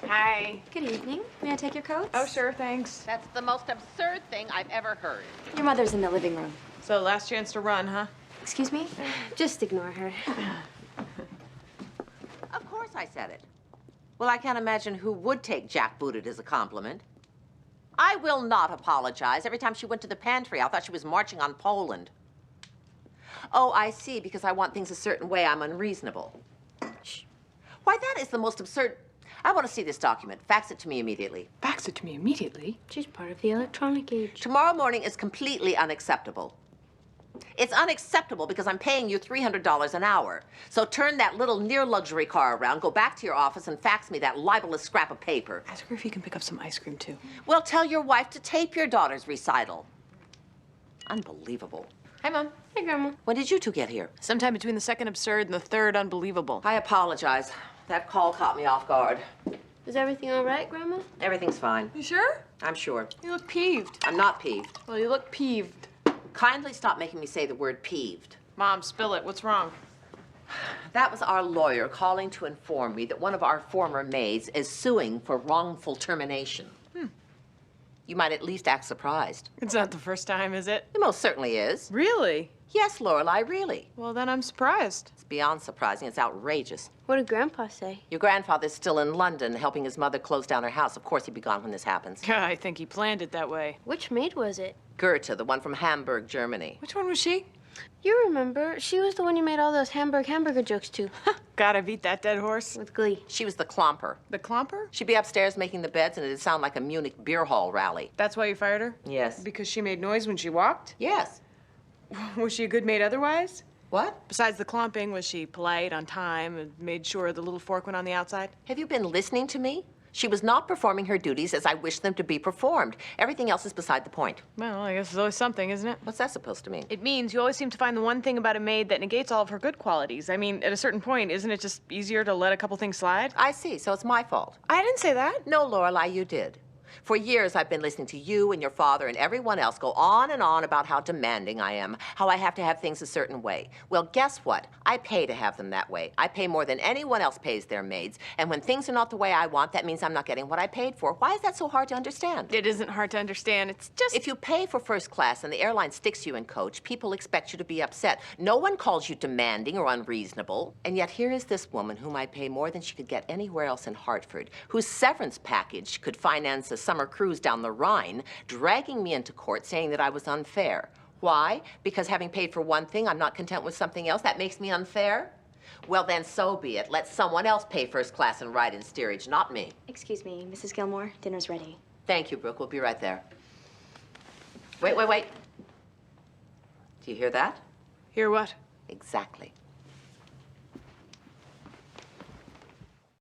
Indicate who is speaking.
Speaker 1: Hi.
Speaker 2: Good evening. May I take your coats?
Speaker 1: Oh, sure, thanks.
Speaker 3: That's the most absurd thing I've ever heard.
Speaker 2: Your mother's in the living room.
Speaker 1: So, last chance to run, huh?
Speaker 2: Excuse me? Just ignore her.
Speaker 3: Of course I said it. Well, I can't imagine who would take jackbooted as a compliment. I will not apologize. Every time she went to the pantry, I thought she was marching on Poland. Oh, I see. Because I want things a certain way, I'm unreasonable. Shh. Why, that is the most absurd... I want to see this document. Fax it to me immediately.
Speaker 1: Fax it to me immediately?
Speaker 2: She's part of the electronic age.
Speaker 3: Tomorrow morning is completely unacceptable. It's unacceptable because I'm paying you $300 an hour. So turn that little near-luxury car around, go back to your office, and fax me that libelous scrap of paper.
Speaker 1: Ask her if you can pick up some ice cream, too.
Speaker 3: Well, tell your wife to tape your daughter's recital. Unbelievable.
Speaker 1: Hi, Mom.
Speaker 2: Hey, Grandma.
Speaker 3: When did you two get here?
Speaker 1: Sometime between the second absurd and the third unbelievable.
Speaker 3: I apologize. That call caught me off guard.
Speaker 2: Is everything all right, Grandma?
Speaker 3: Everything's fine.
Speaker 1: You sure?
Speaker 3: I'm sure.
Speaker 1: You look peeved.
Speaker 3: I'm not peeved.
Speaker 1: Well, you look peeved.
Speaker 3: Kindly stop making me say the word peeved.
Speaker 1: Mom, spill it. What's wrong?
Speaker 3: That was our lawyer calling to inform me that one of our former maids is suing for wrongful termination. You might at least act surprised.
Speaker 1: It's not the first time, is it?
Speaker 3: It most certainly is.
Speaker 1: Really?
Speaker 3: Yes, Lorelei, really.
Speaker 1: Well, then I'm surprised.
Speaker 3: It's beyond surprising. It's outrageous.
Speaker 2: What did Grandpa say?
Speaker 3: Your grandfather's still in London helping his mother close down her house. Of course he'd be gone when this happens.
Speaker 1: I think he planned it that way.
Speaker 2: Which maid was it?
Speaker 3: Goethe, the one from Hamburg, Germany.
Speaker 1: Which one was she?
Speaker 2: You remember. She was the one you made all those hamburger jokes to.
Speaker 1: Gotta beat that dead horse.
Speaker 2: With glee.
Speaker 3: She was the Klomper.
Speaker 1: The Klomper?
Speaker 3: She'd be upstairs making the beds, and it'd sound like a Munich beer hall rally.
Speaker 1: That's why you fired her?
Speaker 3: Yes.
Speaker 1: Because she made noise when she walked?
Speaker 3: Yes.
Speaker 1: Was she a good maid otherwise?
Speaker 3: What?
Speaker 1: Besides the clomping, was she polite, on time, and made sure the little fork went on the outside?
Speaker 3: Have you been listening to me? She was not performing her duties as I wished them to be performed. Everything else is beside the point.
Speaker 1: Well, I guess it's always something, isn't it?
Speaker 3: What's that supposed to mean?
Speaker 1: It means you always seem to find the one thing about a maid that negates all of her good qualities. I mean, at a certain point, isn't it just easier to let a couple things slide?
Speaker 3: I see, so it's my fault.
Speaker 1: I didn't say that.
Speaker 3: No, Lorelei, you did. For years, I've been listening to you and your father and everyone else go on and on about how demanding I am, how I have to have things a certain way. Well, guess what? I pay to have them that way. I pay more than anyone else pays their maids. And when things are not the way I want, that means I'm not getting what I paid for. Why is that so hard to understand?
Speaker 1: It isn't hard to understand. It's just...
Speaker 3: If you pay for first class and the airline sticks you in coach, people expect you to be upset. No one calls you demanding or unreasonable. And yet here is this woman whom I pay more than she could get anywhere else in Hartford, whose severance package could finance a summer cruise down the Rhine, dragging me into court saying that I was unfair. Why? Because having paid for one thing, I'm not content with something else. That makes me unfair? Well, then so be it. Let someone else pay first class and ride in steerage, not me.
Speaker 2: Excuse me, Mrs. Gilmore. Dinner's ready.
Speaker 3: Thank you, Brooke. We'll be right there. Wait. Do you hear that?
Speaker 1: Hear what?
Speaker 3: Exactly.